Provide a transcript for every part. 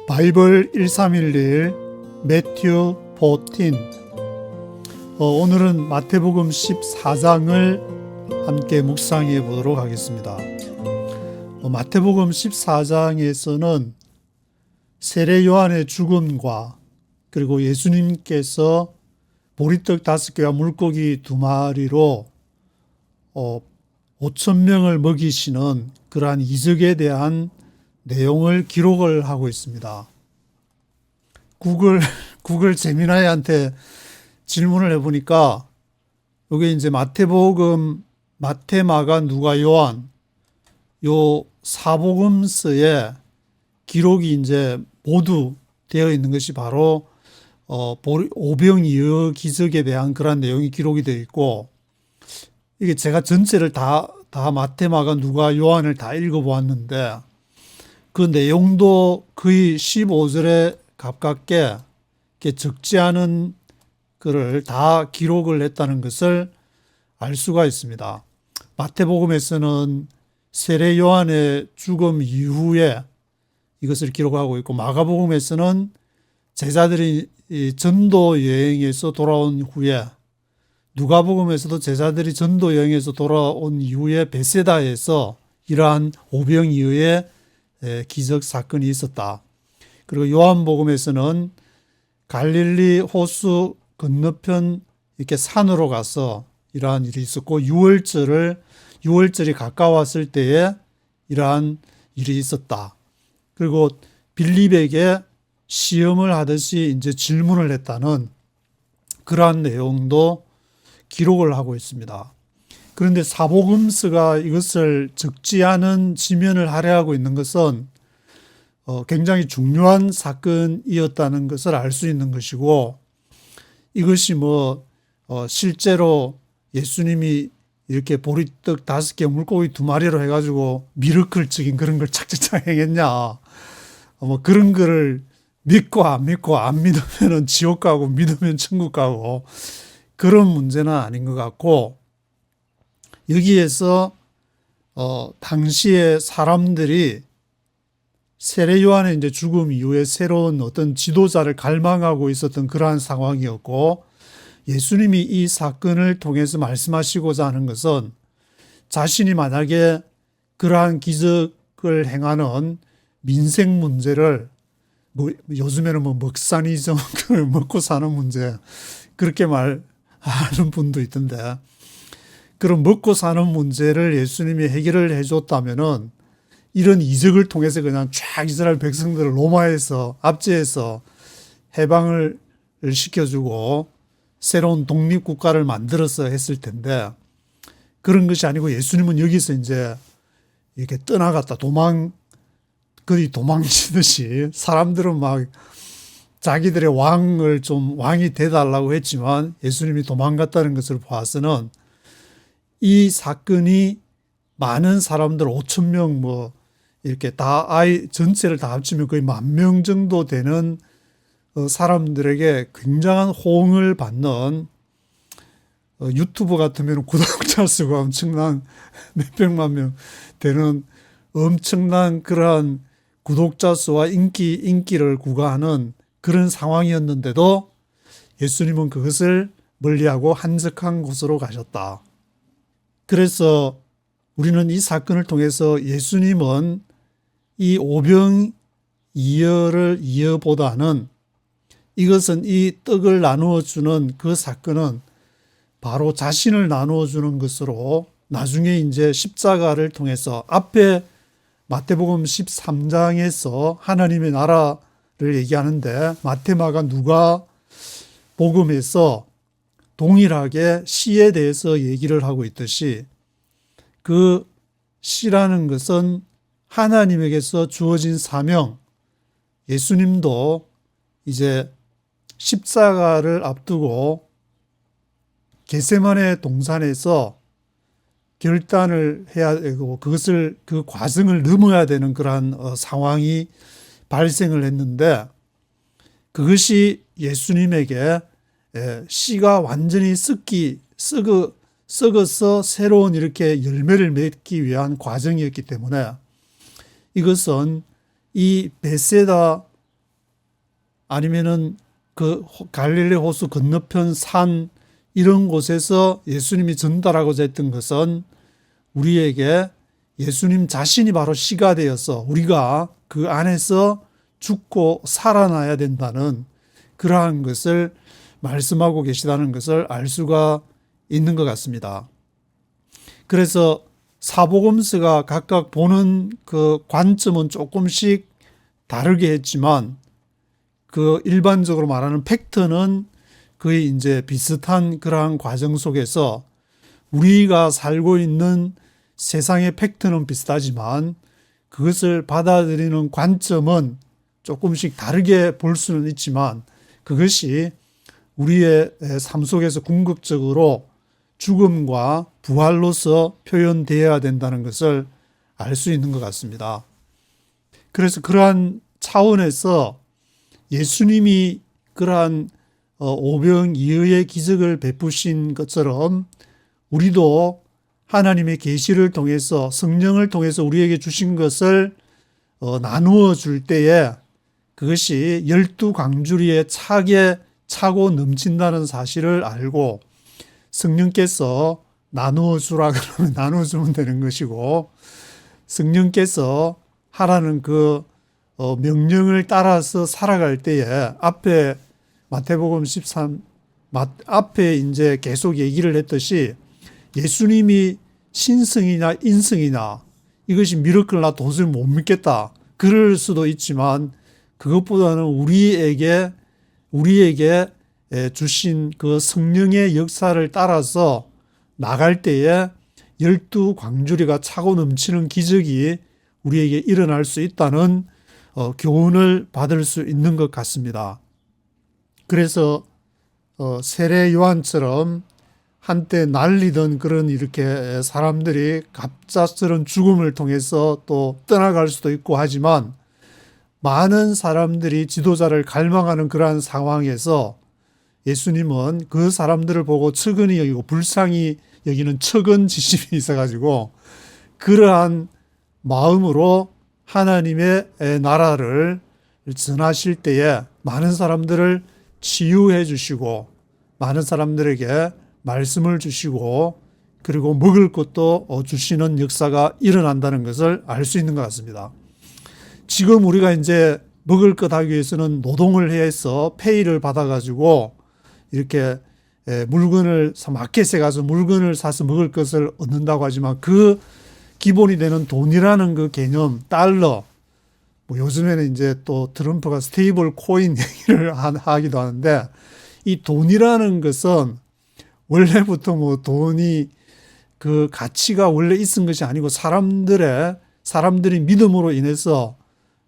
바이블 1311 매튜 14. 오늘은 마태복음 14장을 함께 묵상해 보도록 하겠습니다. 마태복음 14장에서는 세례 요한의 죽음과 그리고 예수님께서 보리떡 5개와 물고기 2마리로 5,000명을 먹이시는 그러한 이적에 대한 내용을 기록을 하고 있습니다. 구글 제미나이한테 질문을 해보니까 여기 이제 마태복음, 마태, 마가, 누가, 요한 요 사복음서에 기록이 이제 모두 되어 있는 것이 바로 오병이어 기적에 대한 그런 내용이 기록이 되어 있고, 이게 제가 전체를 다 마태, 마가, 누가, 요한을 다 읽어보았는데 그 내용도 거의 15절에 가깝게 적지 않은 글을 다 기록을 했다는 것을 알 수가 있습니다. 마태복음에서는 세례 요한의 죽음 이후에 이것을 기록하고 있고, 마가복음에서는 제자들이 전도 여행에서 돌아온 후에, 누가복음에서도 제자들이 전도 여행에서 돌아온 이후에 베세다에서 이러한 오병이어의 기적 사건이 있었다. 그리고 요한복음에서는 갈릴리 호수 건너편 이렇게 산으로 가서 이러한 일이 있었고, 유월절이 가까웠을 때에 이러한 일이 있었다. 그리고 빌립에게 시험을 하듯이 이제 질문을 했다는 그러한 내용도 기록을 하고 있습니다. 그런데 사복음서가 이것을 적지 않은 지면을 할애하고 있는 것은 굉장히 중요한 사건이었다는 것을 알 수 있는 것이고, 이것이 실제로 예수님이 이렇게 보리떡 5개 물고기 2마리로 해가지고 미러클적인 그런 걸 착착착 행했냐, 그런 거를 믿고 안 믿으면 지옥 가고 믿으면 천국 가고 그런 문제는 아닌 것 같고, 여기에서 당시의 사람들이 세례 요한의 이제 죽음 이후에 새로운 어떤 지도자를 갈망하고 있었던 그러한 상황이었고, 예수님이 이 사건을 통해서 말씀하시고자 하는 것은 자신이 만약에 그러한 기적을 행하는 민생 문제를 요즘에는 먹사니즘 먹고 사는 문제 그렇게 말하는 분도 있던데, 그런 먹고 사는 문제를 예수님이 해결을 해줬다면은 이런 이적을 통해서 그냥 쫙 이스라엘 백성들을 로마에서 압제해서 해방을 시켜주고 새로운 독립국가를 만들어서 했을 텐데, 그런 것이 아니고 예수님은 여기서 이제 이렇게 떠나갔다. 거의 도망치듯이 사람들은 막 자기들의 왕이 돼달라고 했지만 예수님이 도망갔다는 것을 봐서는 이 사건이 많은 사람들 5,000명 이렇게 전체를 다 합치면 거의 10,000명 정도 되는 사람들에게 굉장한 호응을 받는, 유튜브 같으면 구독자 수가 엄청난 몇백만 명 되는 엄청난 그러한 구독자 수와 인기를 구가하는 그런 상황이었는데도 예수님은 그것을 멀리하고 한적한 곳으로 가셨다. 그래서 우리는 이 사건을 통해서 예수님은 이 오병이어보다는 이것은 이 떡을 나누어 주는 그 사건은 바로 자신을 나누어 주는 것으로 나중에 이제 십자가를 통해서 앞에 마태복음 13장에서 하나님의 나라를 얘기하는데, 마태, 마가, 누가 복음에서 동일하게 시에 대해서 얘기를 하고 있듯이 그 시라는 것은 하나님에게서 주어진 사명, 예수님도 이제 십자가를 앞두고 겟세마네 동산에서 결단을 해야 되고 그 과정을 넘어야 되는 그러한 상황이 발생을 했는데, 그것이 예수님에게 씨가 완전히 썩어서 새로운 이렇게 열매를 맺기 위한 과정이었기 때문에 이것은 이 베세다 아니면은 그 갈릴리 호수 건너편 산 이런 곳에서 예수님이 전달하고자 했던 것은 우리에게 예수님 자신이 바로 씨가 되어서 우리가 그 안에서 죽고 살아나야 된다는 그러한 것을 말씀하고 계시다는 것을 알 수가 있는 것 같습니다. 그래서 사복음서가 각각 보는 그 관점은 조금씩 다르게 했지만 그 일반적으로 말하는 팩트는 거의 이제 비슷한 그러한 과정 속에서 우리가 살고 있는 세상의 팩트는 비슷하지만 그것을 받아들이는 관점은 조금씩 다르게 볼 수는 있지만 그것이 우리의 삶 속에서 궁극적으로 죽음과 부활로서 표현되어야 된다는 것을 알 수 있는 것 같습니다. 그래서 그러한 차원에서 예수님이 그러한 오병이어의 기적을 베푸신 것처럼 우리도 하나님의 계시를 통해서 성령을 통해서 우리에게 주신 것을 나누어 줄 때에 그것이 12광주리에 차게 차고 넘친다는 사실을 알고 성령께서 나누어 주라 그러면 나누어 주면 되는 것이고 성령께서 하라는 그 명령을 따라서 살아갈 때에 앞에 마태복음 13 앞에 이제 계속 얘기를 했듯이 예수님이 신성이냐 인성이냐 이것이 미러클나 도저히 못 믿겠다 그럴 수도 있지만 그것보다는 우리에게 주신 그 성령의 역사를 따라서 나갈 때에 12광주리가 차고 넘치는 기적이 우리에게 일어날 수 있다는 교훈을 받을 수 있는 것 같습니다. 그래서 세례 요한처럼 한때 날리던 그런 이렇게 사람들이 갑작스런 죽음을 통해서 또 떠나갈 수도 있고 하지만 많은 사람들이 지도자를 갈망하는 그러한 상황에서 예수님은 그 사람들을 보고 측은히 여기고 불쌍히 여기는 측은지심이 있어가지고 그러한 마음으로 하나님의 나라를 전하실 때에 많은 사람들을 치유해 주시고 많은 사람들에게 말씀을 주시고 그리고 먹을 것도 주시는 역사가 일어난다는 것을 알 수 있는 것 같습니다. 지금 우리가 이제 먹을 것 하기 위해서는 노동을 해서 페이를 받아가지고 이렇게 물건을 마켓에 가서 물건을 사서 먹을 것을 얻는다고 하지만 그 기본이 되는 돈이라는 그 개념, 달러, 뭐 요즘에는 이제 또 트럼프가 스테이블 코인 얘기를 하기도 하는데 이 돈이라는 것은 원래부터 뭐 돈이 그 가치가 원래 있은 것이 아니고 사람들이 믿음으로 인해서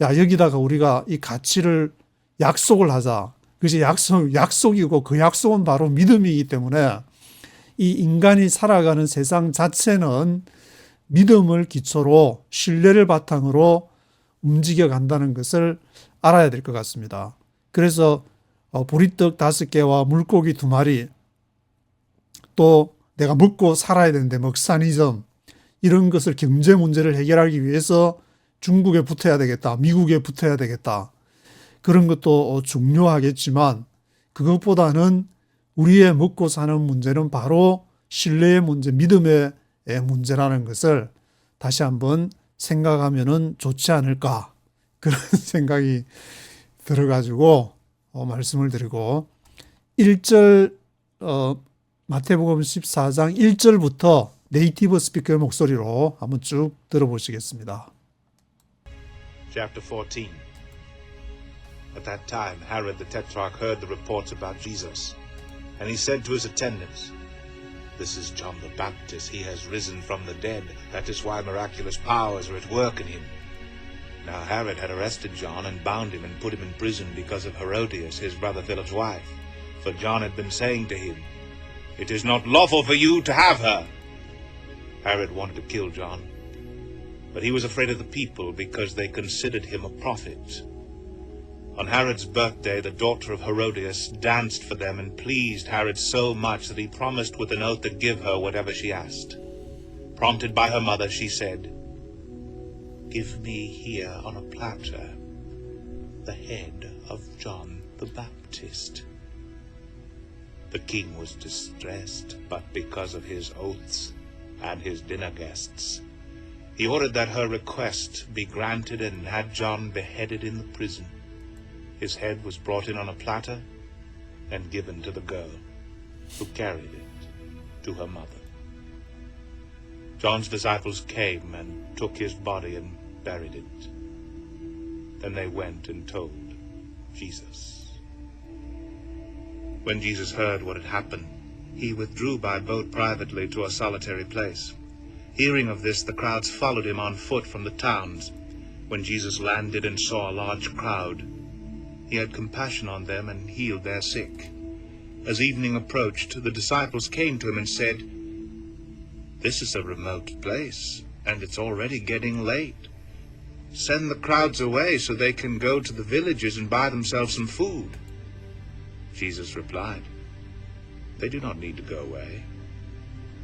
야, 여기다가 우리가 이 가치를 약속을 하자. 그것이 약속이고 그 약속은 바로 믿음이기 때문에 이 인간이 살아가는 세상 자체는 믿음을 기초로 신뢰를 바탕으로 움직여 간다는 것을 알아야 될 것 같습니다. 그래서 보리떡 5개와 물고기 2마리 또 내가 먹고 살아야 되는데 먹사니즘 이런 것을 경제 문제를 해결하기 위해서 중국에 붙어야 되겠다. 미국에 붙어야 되겠다. 그런 것도 중요하겠지만 그것보다는 우리의 먹고 사는 문제는 바로 신뢰의 문제, 믿음의 문제라는 것을 다시 한번 생각하면은 좋지 않을까 그런 생각이 들어가지고 말씀을 드리고 1절 마태복음 14장 1절부터 네이티브 스피커의 목소리로 한번 쭉 들어보시겠습니다. Chapter 14. At that time, Herod the Tetrarch heard the reports about Jesus, and he said to his attendants, "This is John the Baptist. He has risen from the dead. That is why miraculous powers are at work in him." Now Herod had arrested John and bound him and put him in prison because of Herodias, his brother Philip's wife. For John had been saying to him, "It is not lawful for you to have her." Herod wanted to kill John, but he was afraid of the people because they considered him a prophet. On Herod's birthday, the daughter of Herodias danced for them and pleased Herod so much that he promised with an oath to give her whatever she asked. Prompted by her mother, she said, "Give me here on a platter the head of John the Baptist. The king was distressed, but because of his oaths and his dinner guests, he ordered that her request be granted and had John beheaded in the prison. His head was brought in on a platter and given to the girl, who carried it to her mother. John's disciples came and took his body and buried it. Then they went and told Jesus. When Jesus heard what had happened, he withdrew by boat privately to a solitary place. Hearing of this, the crowds followed him on foot from the towns. When Jesus landed and saw a large crowd, he had compassion on them and healed their sick. As evening approached, the disciples came to him and said, "This is a remote place, and it's already getting late. Send the crowds away so they can go to the villages and buy themselves some food." Jesus replied, "They do not need to go away.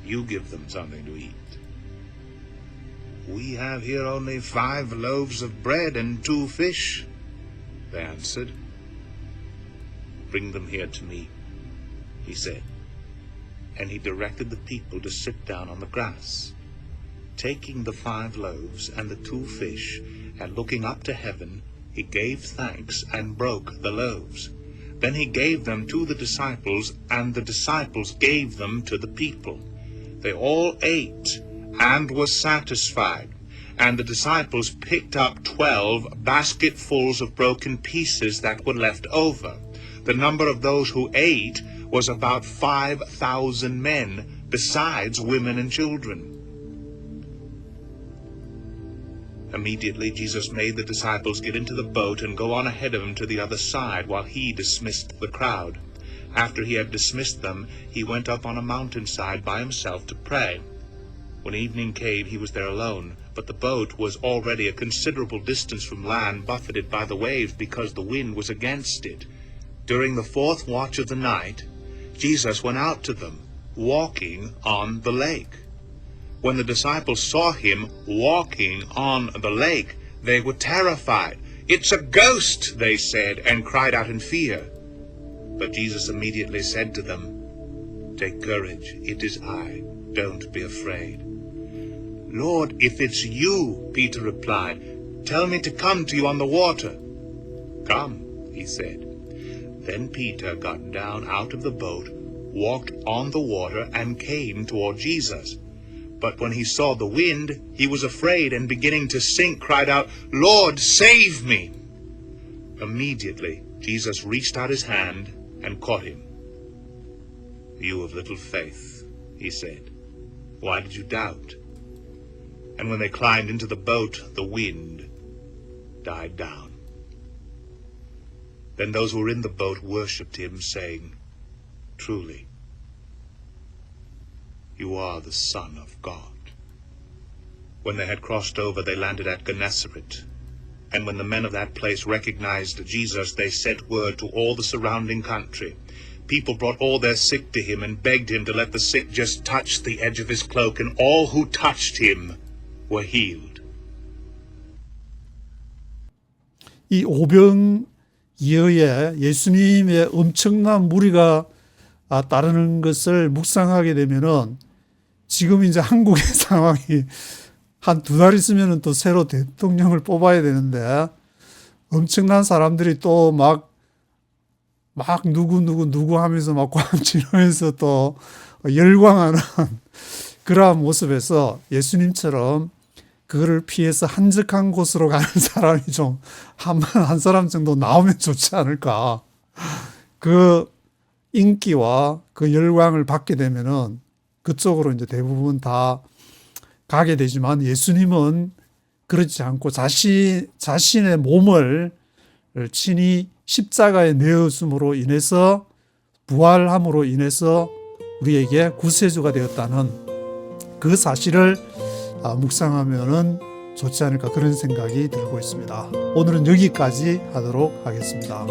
You give them something to eat." "We have here only 5 loaves of bread and 2 fish," they answered. "Bring them here to me," he said. And he directed the people to sit down on the grass. Taking the 5 loaves and the 2 fish, and looking up to heaven, he gave thanks and broke the loaves. Then he gave them to the disciples, and the disciples gave them to the people. They all ate and were satisfied. And the disciples picked up 12 basketfuls of broken pieces that were left over. The number of those who ate was about 5,000 men, besides women and children. Immediately Jesus made the disciples get into the boat and go on ahead of him to the other side, while he dismissed the crowd. After he had dismissed them, he went up on a mountainside by himself to pray. When evening came, he was there alone, but the boat was already a considerable distance from land, buffeted by the waves because the wind was against it. During the 4th watch of the night, Jesus went out to them, walking on the lake. When the disciples saw him walking on the lake, they were terrified. "It's a ghost," they said, and cried out in fear. But Jesus immediately said to them, "Take courage, it is I. Don't be afraid." "Lord, if it's you," Peter replied, "tell me to come to you on the water." "Come," he said. Then Peter got down out of the boat, walked on the water, and came toward Jesus. But when he saw the wind, he was afraid, and beginning to sink, cried out, "Lord, save me!" Immediately Jesus reached out his hand and caught him. "You of little faith," he said, "why did you doubt?" And when they climbed into the boat, the wind died down. Then those who were in the boat worshipped him, saying, "Truly, you are the Son of God." When they had crossed over, they landed at Gennesaret. And when the men of that place recognized Jesus, they sent word to all the surrounding country. People brought all their sick to him and begged him to let the sick just touch the edge of his cloak, and all who touched him were healed. 이 오병이어에 예수님의 엄청난 무리가 따르는 것을 묵상하게 되면은 지금 이제 한국의 상황이 한 2달 있으면은 또 새로 대통령을 뽑아야 되는데 엄청난 사람들이 또 막 누구 하면서 막 광치면서 또 열광하는 그러한 모습에서 예수님처럼 그거를 피해서 한적한 곳으로 가는 사람이 좀 한 사람 정도 나오면 좋지 않을까. 그 인기와 그 열광을 받게 되면은 그쪽으로 이제 대부분 다 가게 되지만 예수님은 그렇지 않고 자신의 몸을 친히 십자가에 내어줌으로 인해서 부활함으로 인해서 우리에게 구세주가 되었다는 그 사실을 묵상하면은 좋지 않을까 그런 생각이 들고 있습니다. 오늘은 여기까지 하도록 하겠습니다.